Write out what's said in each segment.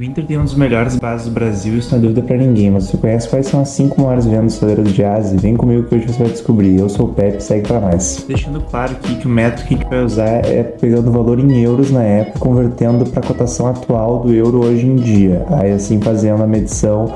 O Inter tem um dos melhores bases do Brasil, isso não é dúvida pra ninguém, mas você conhece quais são as 5 maiores vendas do celeiro de Ásia? Vem comigo que hoje você vai descobrir. Eu sou o Pepe, segue pra mais. Deixando claro aqui que o método que a gente vai usar é pegando o valor em euros na época, convertendo para a cotação atual do euro hoje em dia. Aí assim fazendo a medição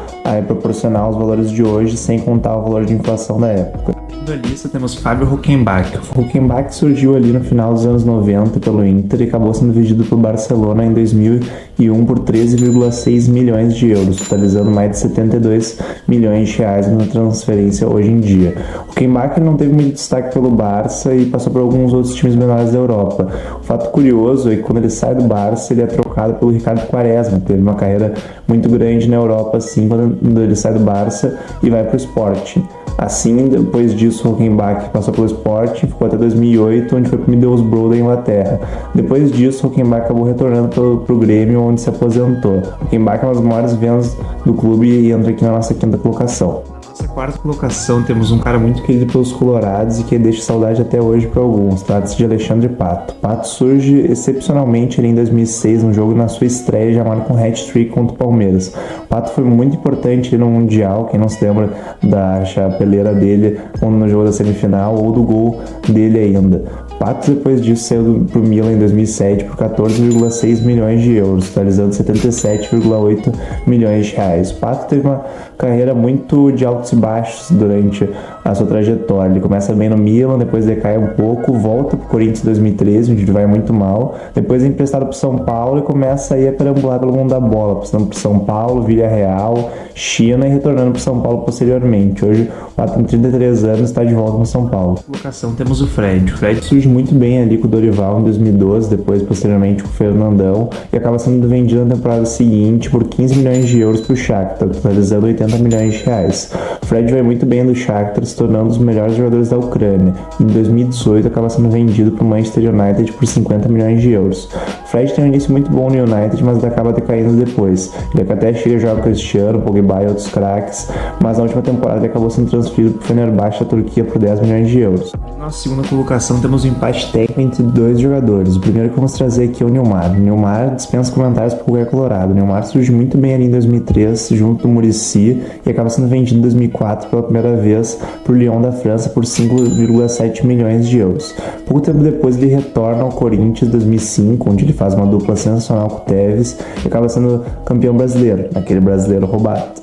proporcional aos valores de hoje, sem contar o valor de inflação da época. Da lista temos Fábio Ruckenbach. O Ruckenbach surgiu ali no final dos anos 90 pelo Inter e acabou sendo vendido para o Barcelona em 2001 por 13,6 milhões de euros, totalizando mais de 72 milhões de reais na transferência hoje em dia. O Ruckenbach não teve muito destaque pelo Barça e passou por alguns outros times menores da Europa. O fato curioso é que quando ele sai do Barça, ele é trocado pelo Ricardo Quaresma, que teve uma carreira muito grande na Europa, assim, quando ele sai do Barça e vai para o Sporting. Assim, depois disso, o Ruckenbach passou pelo Sporting, ficou até 2008, onde foi para o Middlesbrough da Inglaterra. Depois disso, o Ruckenbach acabou retornando para o Grêmio, onde se aposentou. O Ruckenbach é uma das maiores vendas do clube e entra aqui na nossa quinta colocação. Nessa quarta colocação temos um cara muito querido pelos colorados e que deixa saudade até hoje para alguns. Trata-se de Alexandre Pato. Pato surge excepcionalmente ali em 2006, num jogo na sua estreia, já marca um hat-trick contra o Palmeiras. O Pato foi muito importante no Mundial, quem não se lembra da chapeleira dele no jogo da semifinal ou do gol dele ainda. Pato depois disso saiu para o Milan em 2007 por 14,6 milhões de euros, totalizando 77,8 milhões de reais. Pato teve uma carreira muito de altos e baixos durante a sua trajetória. Ele começa bem no Milan, depois decai um pouco, volta para o Corinthians em 2013, onde ele vai muito mal, depois é emprestado para o São Paulo e começa aí a perambular pelo mundo da bola, passando por São Paulo, Villarreal, China e retornando para o São Paulo posteriormente. Hoje o Pato tem 33 anos e está de volta no São Paulo. Na colocação temos o Fred. O Fred surge muito bem ali com o Dorival em 2012, depois posteriormente com o Fernandão, e acaba sendo vendido na temporada seguinte por 15 milhões de euros para o Shakhtar, totalizando 80 milhões de reais. O Fred vai muito bem no Shakhtar, se tornando um dos melhores jogadores da Ucrânia. Em 2018 acaba sendo vendido para o Manchester United por 50 milhões de euros. O Fred tem um início muito bom no United, mas ele acaba decaindo depois. Ele até chega a jogar com o Cristiano, Pogba e outros craques, mas na última temporada ele acabou sendo transferido para o Fenerbahçe da Turquia por 10 milhões de euros. Na segunda colocação temos um empate técnico entre dois jogadores. O primeiro que vamos trazer aqui é o Neymar. O Neymar dispensa comentários para o qualquer colorado. O Neymar surge muito bem ali em 2003, junto do Muricy, e acaba sendo vendido em 2004 pela primeira vez para o Lyon da França por 5,7 milhões de euros. Pouco tempo depois ele retorna ao Corinthians em 2005, onde ele faz uma dupla sensacional com o Tevez e acaba sendo campeão brasileiro, aquele brasileiro roubado.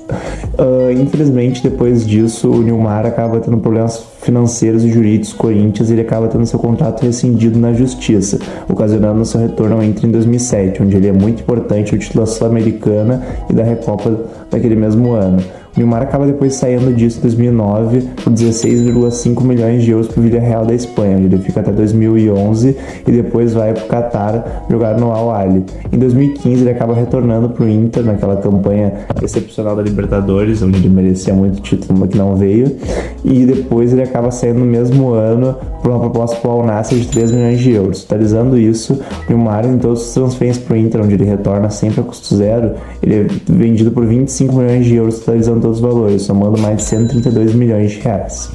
Infelizmente, depois disso, o Neymar acaba tendo problemas financeiros e jurídicos com o Corinthians e ele acaba tendo seu contrato rescindido na justiça, ocasionando seu retorno ao Inter em 2007, onde ele é muito importante no título da Sul-Americana e da Recopa daquele mesmo ano. O Neymar acaba depois saindo disso em 2009 por 16,5 milhões de euros para o Villarreal da Espanha, onde ele fica até 2011 e depois vai para o Qatar jogar no Al Ahly. Em 2015 ele acaba retornando para o Inter naquela campanha excepcional da Libertadores, onde ele merecia muito título, mas que não veio, e depois ele acaba saindo no mesmo ano por uma proposta para o Al Nassr de 3 milhões de euros. Totalizando isso, o Neymar em todos os transferências para o Inter, onde ele retorna sempre a custo zero, ele é vendido por 25 milhões de euros, totalizando todos os valores, somando mais de 132 milhões de reais.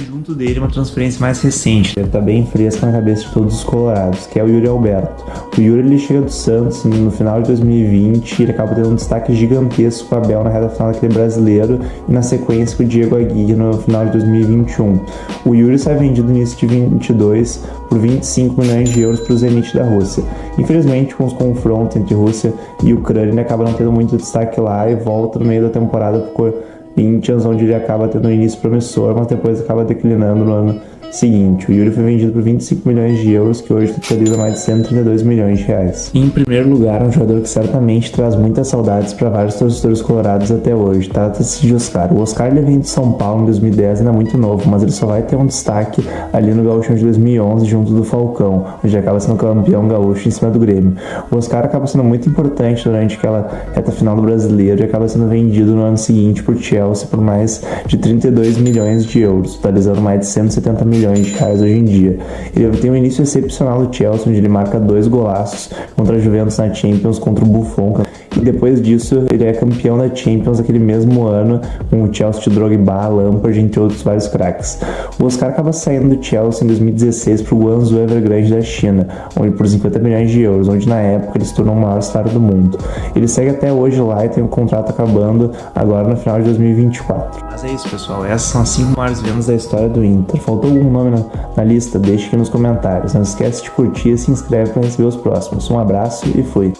Junto dele, uma transferência mais recente, deve estar bem fresca na cabeça de todos os colorados, que é o Yuri Alberto. O Yuri ele chega do Santos no final de 2020 e ele acaba tendo um destaque gigantesco com o Abel na reta final daquele brasileiro e na sequência com o Diego Aguirre no final de 2021. O Yuri sai vendido no início de 2022 por 25 milhões de euros para o Zenit da Rússia. Infelizmente, com os confrontos entre Rússia e Ucrânia, ele acaba não tendo muito destaque lá e volta no meio da temporada para o Corinthians, onde ele acaba tendo um início promissor, mas depois acaba declinando no ano seguinte. O Yuri foi vendido por 25 milhões de euros, que hoje totaliza mais de 132 milhões de reais. E, em primeiro lugar, um jogador que certamente traz muitas saudades para vários torcedores colorados até hoje. Trata-se de Oscar. O Oscar ele vem de São Paulo em 2010, ainda muito novo, mas ele só vai ter um destaque ali no Gauchão de 2011, junto do Falcão, onde acaba sendo campeão gaúcho em cima do Grêmio. O Oscar acaba sendo muito importante durante aquela reta final do Brasileiro e acaba sendo vendido no ano seguinte por Chelsea por mais de 32 milhões de euros, totalizando mais de 170 milhões de reais hoje em dia. Ele tem um início excepcional do Chelsea, onde ele marca 2 golaços contra a Juventus na Champions, contra o Buffon, e depois disso ele é campeão da Champions aquele mesmo ano, com o Chelsea de Drogba, Lampard, entre outros vários craques. O Oscar acaba saindo do Chelsea em 2016 para o Guangzhou Evergrande da China, onde por 50 milhões de euros, onde na época ele se tornou o maior salário do mundo. Ele segue até hoje lá e tem o contrato acabando agora no final de 2024. Mas é isso, pessoal, essas são as 5 maiores vendas da história do Inter. Faltou algum nome na lista? Deixe aqui nos comentários. Não esquece de curtir e se inscreve para receber os próximos. Um abraço e fui!